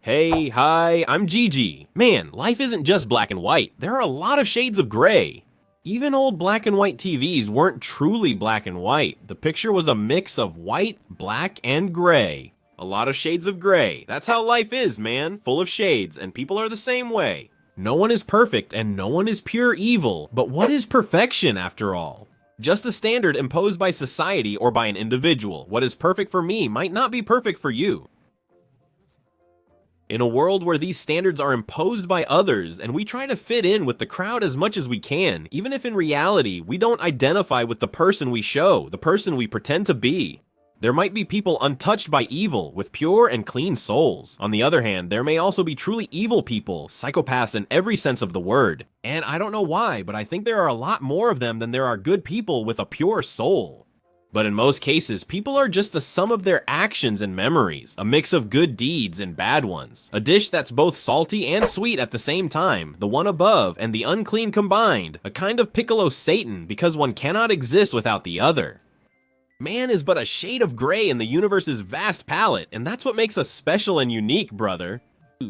Hey, hi, I'm Gigi. Man, life isn't just black and white. There are a lot of shades of gray. Even old black and white TVs weren't truly black and white. The picture was a mix of white, black, and gray. A lot of shades of gray. That's how life is, man. Full of shades, and people are the same way. No one is perfect, and no one is pure evil. But what is perfection, after all? Just a standard imposed by society or by an individual. What is perfect for me might not be perfect for you. In a world where these standards are imposed by others, and we try to fit in with the crowd as much as we can, even if in reality we don't identify with the person we show, the person we pretend to be. There might be people untouched by evil, with pure and clean souls. On the other hand, there may also be truly evil people, psychopaths in every sense of the word. And I don't know why, but I think there are a lot more of them than there are good people with a pure soul. But in most cases, people are just the sum of their actions and memories, a mix of good deeds and bad ones. A dish that's both salty and sweet at the same time, the one above and the unclean combined, a kind of piccolo Satan because one cannot exist without the other. Man is but a shade of gray in the universe's vast palette, and that's what makes us special and unique, brother.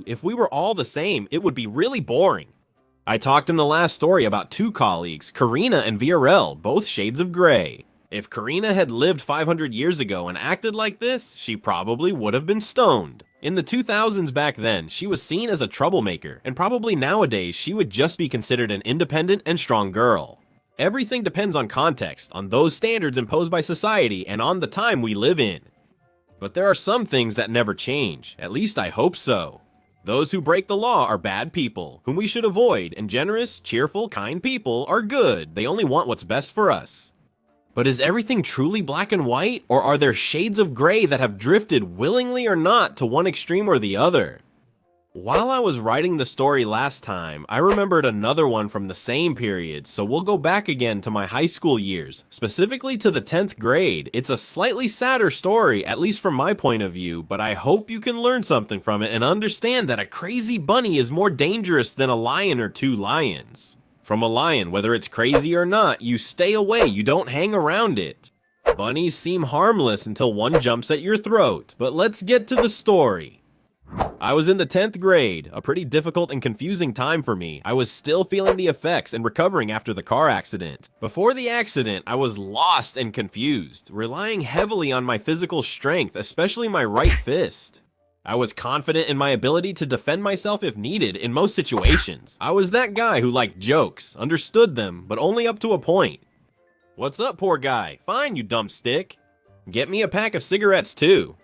If we were all the same, it would be really boring. I talked in the last story about two colleagues, Karina and Viorel, both shades of gray. If Karina had lived 500 years ago and acted like this, she probably would have been stoned. In the 2000s back then, she was seen as a troublemaker, and probably nowadays she would just be considered an independent and strong girl. Everything depends on context, on those standards imposed by society, and on the time we live in. But there are some things that never change, at least I hope so. Those who break the law are bad people, whom we should avoid, and generous, cheerful, kind people are good. They only want what's best for us. But is everything truly black and white, or are there shades of gray that have drifted willingly or not to one extreme or the other? While I was writing the story last time, I remembered another one from the same period, so we'll go back again to my high school years, specifically to the 10th grade. It's a slightly sadder story, at least from my point of view, but I hope you can learn something from it and understand that a crazy bunny is more dangerous than a lion or two lions. From a lion, whether it's crazy or not, you stay away, you don't hang around it. Bunnies seem harmless until one jumps at your throat, but let's get to the story. I was in the 10th grade, a pretty difficult and confusing time for me. I was still feeling the effects and recovering after the car accident. Before the accident, I was lost and confused, relying heavily on my physical strength, especially my right fist. I was confident in my ability to defend myself if needed in most situations. I was that guy who liked jokes, understood them, but only up to a point. What's up, poor guy? Fine, you dumb stick. Get me a pack of cigarettes too.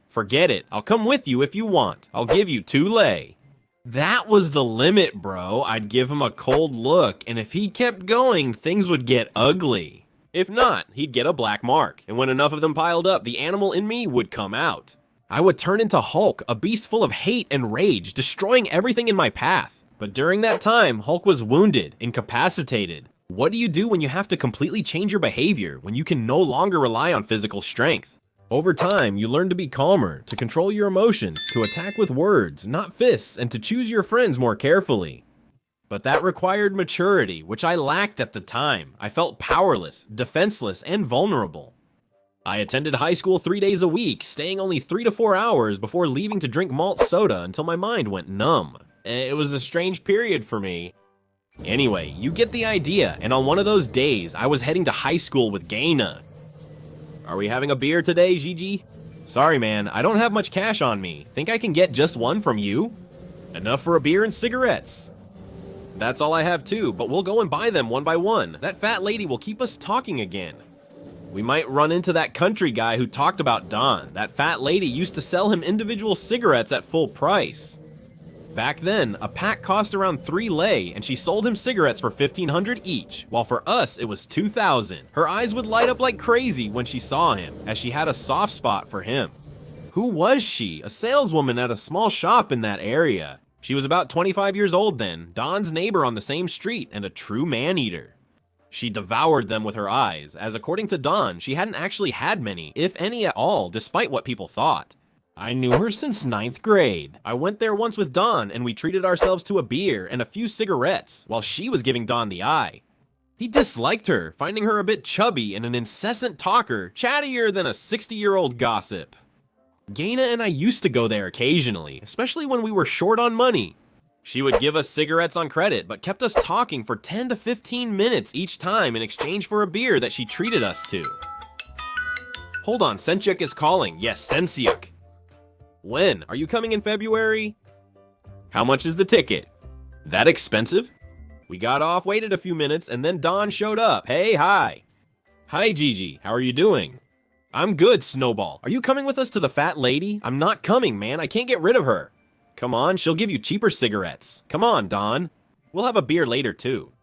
Forget it, I'll come with you if you want. I'll give you 2 lei. That was the limit, bro. I'd give him a cold look, and if he kept going, things would get ugly. If not, he'd get a black mark, and when enough of them piled up, the animal in me would come out. I would turn into Hulk, a beast full of hate and rage, destroying everything in my path. But during that time, Hulk was wounded, incapacitated. What do you do when you have to completely change your behavior, when you can no longer rely on physical strength? Over time, you learn to be calmer, to control your emotions, to attack with words, not fists, and to choose your friends more carefully. But that required maturity, which I lacked at the time. I felt powerless, defenseless, and vulnerable. I attended high school 3 days a week, staying only 3 to 4 hours before leaving to drink malt soda until my mind went numb. It was a strange period for me. Anyway, you get the idea, and on one of those days, I was heading to high school with Gaina. Are we having a beer today, Gigi? Sorry man, I don't have much cash on me. Think I can get just one from you? Enough for a beer and cigarettes. That's all I have too, but we'll go and buy them one by one. That fat lady will keep us talking again. We might run into that country guy who talked about Don. That fat lady used to sell him individual cigarettes at full price. Back then, a pack cost around 3 lei, and she sold him cigarettes for 1,500 each, while for us it was 2,000. Her eyes would light up like crazy when she saw him, as she had a soft spot for him. Who was she? A saleswoman at a small shop in that area. She was about 25 years old then, Don's neighbor on the same street, and a true man-eater. She devoured them with her eyes, as according to Don, she hadn't actually had many, if any at all, despite what people thought. I knew her since 9th grade. I went there once with Don, and we treated ourselves to a beer and a few cigarettes, while she was giving Don the eye. He disliked her, finding her a bit chubby and an incessant talker, chattier than a 60-year-old gossip. Gaina and I used to go there occasionally, especially when we were short on money. She would give us cigarettes on credit, but kept us talking for 10 to 15 minutes each time in exchange for a beer that she treated us to. Hold on, Senchuk is calling. Yes, Sensiuk. When? Are you coming in February? How much is the ticket? That expensive? We got off, waited a few minutes, and then Don showed up. Hey, hi. Hi, Gigi. How are you doing? I'm good, Snowball. Are you coming with us to the fat lady? I'm not coming, man. I can't get rid of her. Come on, she'll give you cheaper cigarettes. Come on, Don. We'll have a beer later, too.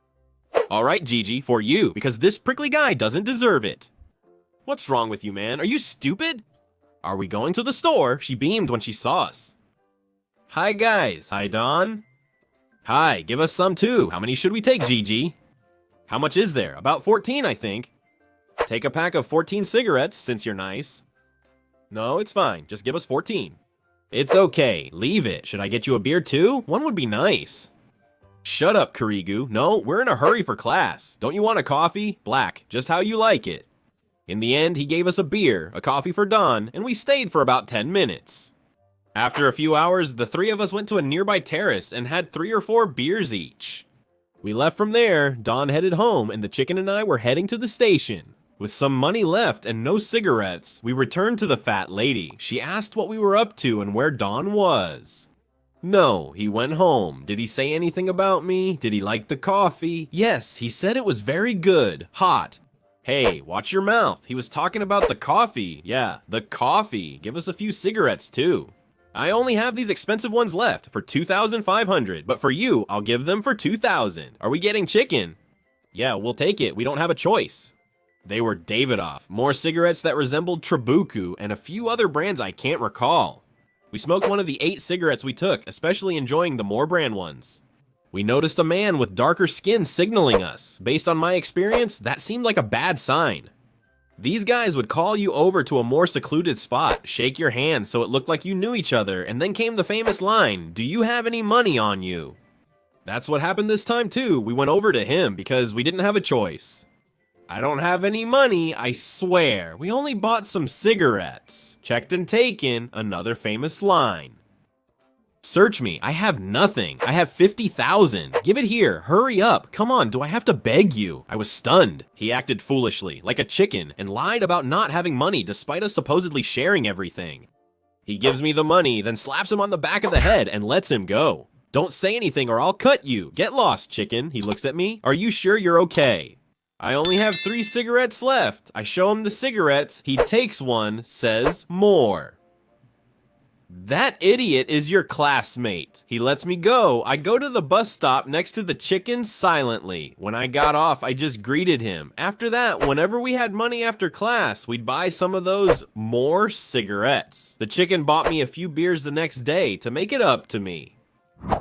All right, Gigi, for you, because this prickly guy doesn't deserve it. What's wrong with you, man? Are you stupid? Are we going to the store? She beamed when she saw us. Hi, guys. Hi, Don. Hi, give us some, too. How many should we take, Gigi? How much is there? About 14, I think. Take a pack of 14 cigarettes, since you're nice. No, it's fine. Just give us 14. It's okay. Leave it. Should I get you a beer too? One would be nice. Shut up, Kurigu. No, we're in a hurry for class. Don't you want a coffee? Black, just how you like it. In the end, he gave us a beer, a coffee for Don, and we stayed for about 10 minutes. After a few hours, the three of us went to a nearby terrace and had 3 or 4 beers each. We left from there, Don headed home, and the chicken and I were heading to the station. With some money left and no cigarettes, we returned to the fat lady. She asked what we were up to and where Don was. No, he went home. Did he say anything about me? Did he like the coffee? Yes, he said it was very good. Hot. Hey, watch your mouth. He was talking about the coffee. Yeah, the coffee. Give us a few cigarettes too. I only have these expensive ones left for 2,500, but for you, I'll give them for 2,000. Are we getting chicken? Yeah, we'll take it. We don't have a choice. They were Davidoff, more cigarettes that resembled Trabuku, and a few other brands I can't recall. We smoked one of the 8 cigarettes we took, especially enjoying the more brand ones. We noticed a man with darker skin signaling us. Based on my experience, that seemed like a bad sign. These guys would call you over to a more secluded spot, shake your hand so it looked like you knew each other, and then came the famous line, "Do you have any money on you?" That's what happened this time too. We went over to him because we didn't have a choice. I don't have any money, I swear. We only bought some cigarettes. Checked and taken, another famous line. Search me, I have nothing. I have 50,000. Give it here, hurry up. Come on, do I have to beg you? I was stunned. He acted foolishly, like a chicken, and lied about not having money despite us supposedly sharing everything. He gives me the money, then slaps him on the back of the head and lets him go. Don't say anything or I'll cut you. Get lost, chicken. He looks at me. Are you sure you're okay? I only have 3 cigarettes left. I show him the cigarettes. He takes one, says more. That idiot is your classmate. He lets me go. I go to the bus stop next to the chicken silently. When I got off, I just greeted him. After that, whenever we had money after class, we'd buy some of those more cigarettes. The chicken bought me a few beers the next day to make it up to me.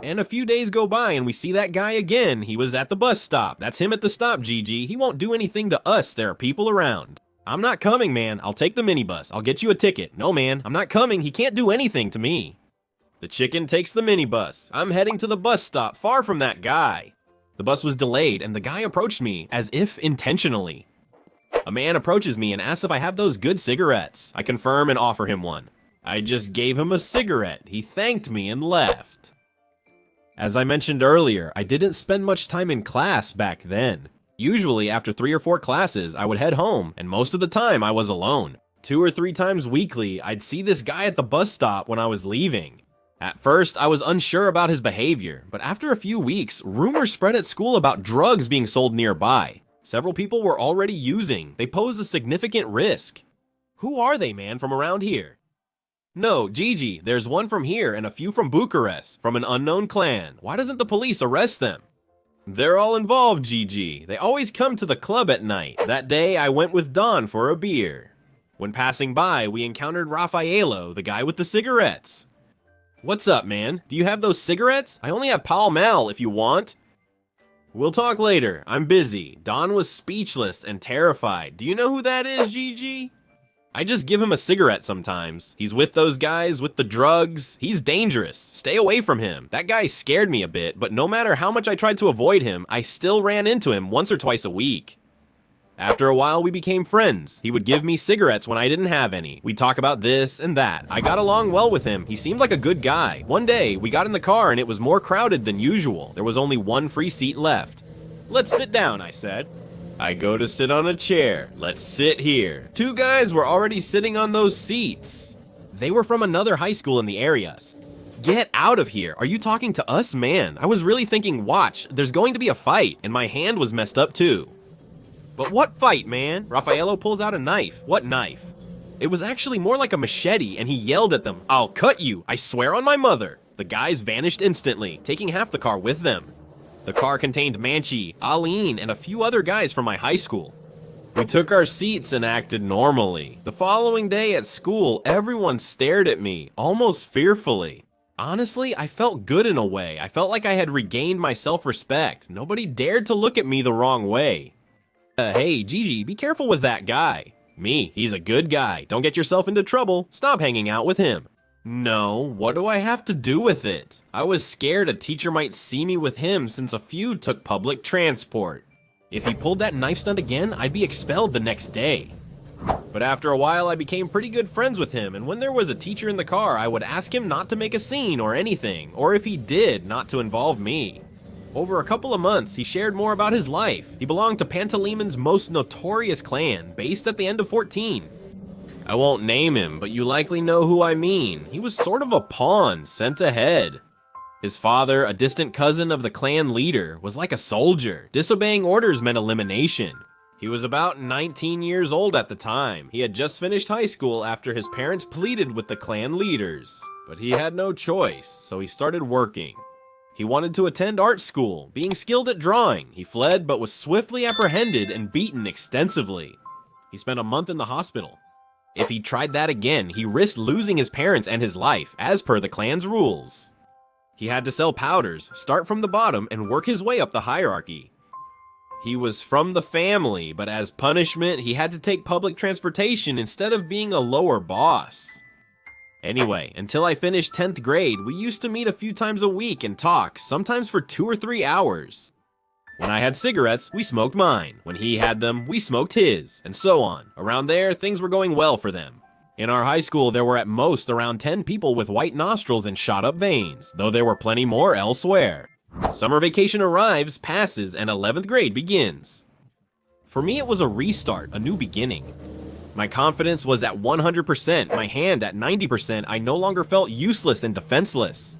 And a few days go by and we see that guy again. He was at the bus stop. That's him at the stop, Gigi. He won't do anything to us. There are people around. I'm not coming, man. I'll take the minibus. I'll get you a ticket. No, man. I'm not coming. He can't do anything to me. The chicken takes the minibus. I'm heading to the bus stop, far from that guy. The bus was delayed and the guy approached me, as if intentionally. A man approaches me and asks if I have those good cigarettes. I confirm and offer him one. I just gave him a cigarette. He thanked me and left. As I mentioned earlier, I didn't spend much time in class back then. Usually, after 3 or 4 classes, I would head home, and most of the time I was alone. 2 or 3 times weekly, I'd see this guy at the bus stop when I was leaving. At first, I was unsure about his behavior, but after a few weeks, rumors spread at school about drugs being sold nearby. Several people were already using. They posed a significant risk. Who are they, man, from around here? No, Gigi, there's one from here and a few from Bucharest, from an unknown clan. Why doesn't the police arrest them? They're all involved, Gigi. They always come to the club at night. That day, I went with Don for a beer. When passing by, we encountered Rafaelo, the guy with the cigarettes. What's up, man? Do you have those cigarettes? I only have Pall Mall if you want. We'll talk later. I'm busy. Don was speechless and terrified. Do you know who that is, Gigi? I just give him a cigarette sometimes. He's with those guys with the drugs. He's dangerous. Stay away from him. That guy scared me a bit, but no matter how much I tried to avoid him, I still ran into him once or twice a week. After a while, we became friends. He would give me cigarettes when I didn't have any. We'd talk about this and that. I got along well with him. He seemed like a good guy. One day, we got in the car and it was more crowded than usual. There was only one free seat left. "Let's sit down," I said. I go to sit on a chair. "Let's sit here." Two guys were already sitting on those seats. They were from another high school in the area. "Get out of here. Are you talking to us, man?" I was really thinking, watch, there's going to be a fight, and my hand was messed up too. "But what fight, man?" Rafaelo pulls out a knife. "What knife?" It was actually more like a machete, and he yelled at them, "I'll cut you, I swear on my mother." The guys vanished instantly, taking half the car with them. The car contained Manchi, Aline, and a few other guys from my high school. We took our seats and acted normally. The following day at school, everyone stared at me, almost fearfully. Honestly, I felt good in a way. I felt like I had regained my self-respect. Nobody dared to look at me the wrong way. Hey, Gigi, be careful with that guy." "Me, he's a good guy. Don't get yourself into trouble. Stop hanging out with him." "No, what do I have to do with it?" I was scared a teacher might see me with him since a few took public transport. If he pulled that knife stunt again, I'd be expelled the next day. But after a while, I became pretty good friends with him, and when there was a teacher in the car, I would ask him not to make a scene or anything, or if he did, not to involve me. Over a couple of months, he shared more about his life. He belonged to Pantalemon's most notorious clan, based at the end of 14. I won't name him, but you likely know who I mean. He was sort of a pawn, sent ahead. His father, a distant cousin of the clan leader, was like a soldier. Disobeying orders meant elimination. He was about 19 years old at the time. He had just finished high school after his parents pleaded with the clan leaders. But he had no choice, so he started working. He wanted to attend art school, being skilled at drawing. He fled but was swiftly apprehended and beaten extensively. He spent a month in the hospital. If he tried that again, he risked losing his parents and his life, as per the clan's rules. He had to sell powders, start from the bottom, and work his way up the hierarchy. He was from the family, but as punishment, he had to take public transportation instead of being a lower boss. Anyway, until I finished 10th grade, we used to meet a few times a week and talk, sometimes for 2 or 3 hours. When I had cigarettes, we smoked mine. When he had them, we smoked his, and so on. Around there, things were going well for them. In our high school, there were at most around 10 people with white nostrils and shot-up veins, though there were plenty more elsewhere. Summer vacation arrives, passes, and 11th grade begins. For me, it was a restart, a new beginning. My confidence was at 100%, my hand at 90%. I no longer felt useless and defenseless.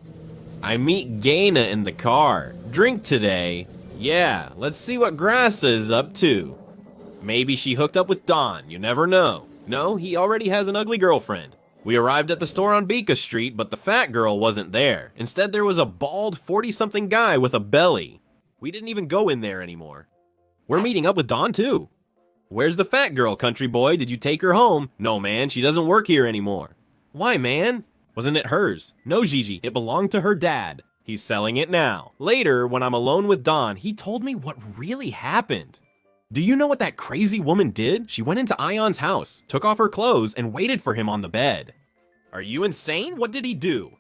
I meet Gaina in the car. "Drink today?" "Yeah, let's see what Grassa is up to." Maybe she hooked up with Don, you never know. No, he already has an ugly girlfriend. We arrived at the store on Beacon Street, but the fat girl wasn't there. Instead, there was a bald 40-something guy with a belly. We didn't even go in there anymore. We're meeting up with Don too. "Where's the fat girl, country boy? Did you take her home?" "No, man, she doesn't work here anymore." "Why, man?" "Wasn't it hers?" "No, Gigi, it belonged to her dad. He's selling it now." Later, when I'm alone with Don, he told me what really happened. Do you know what that crazy woman did? She went into Ion's house, took off her clothes, and waited for him on the bed. Are you insane? What did he do?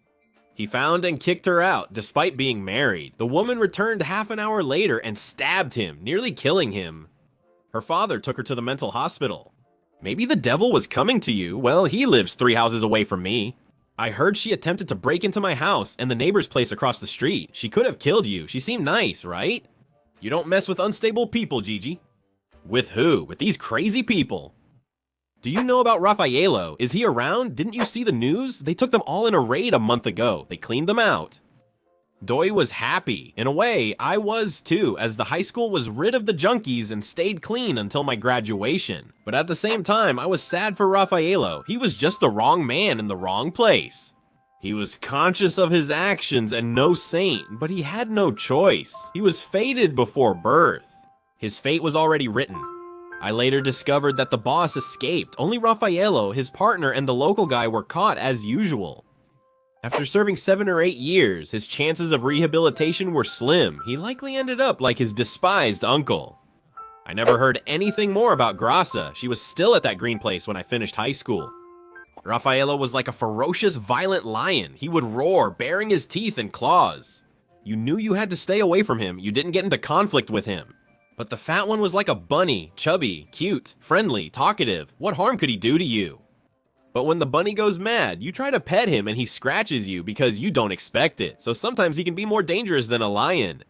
He found and kicked her out, despite being married. The woman returned half an hour later and stabbed him, nearly killing him. Her father took her to the mental hospital. Maybe the devil was coming to you. Well, he lives 3 houses away from me. I heard she attempted to break into my house and the neighbor's place across the street. She could have killed you. She seemed nice, right? You don't mess with unstable people, Gigi. With who? With these crazy people. Do you know about Rafaelo? Is he around? Didn't you see the news? They took them all in a raid a month ago. They cleaned them out. Doi was happy. In a way, I was too, as the high school was rid of the junkies and stayed clean until my graduation. But at the same time, I was sad for Rafaelo. He was just the wrong man in the wrong place. He was conscious of his actions and no saint, but he had no choice. He was fated before birth. His fate was already written. I later discovered that the boss escaped. Only Rafaelo, his partner, and the local guy were caught as usual. After serving 7 or 8 years, his chances of rehabilitation were slim. He likely ended up like his despised uncle. I never heard anything more about Grassa. She was still at that green place when I finished high school. Rafaelo was like a ferocious, violent lion. He would roar, baring his teeth and claws. You knew you had to stay away from him. You didn't get into conflict with him. But the fat one was like a bunny, chubby, cute, friendly, talkative. What harm could he do to you? But when the bunny goes mad, you try to pet him and he scratches you because you don't expect it. So sometimes he can be more dangerous than a lion.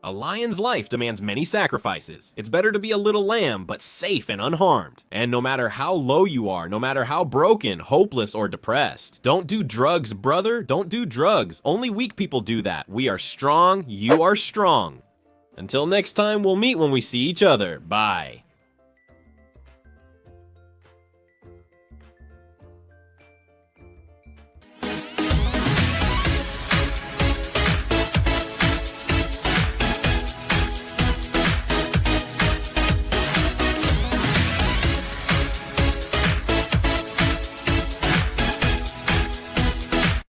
A lion's life demands many sacrifices. It's better to be a little lamb, but safe and unharmed. And no matter how low you are, no matter how broken, hopeless, or depressed, don't do drugs, brother. Don't do drugs. Only weak people do that. We are strong. You are strong. Until next time, we'll meet when we see each other. Bye.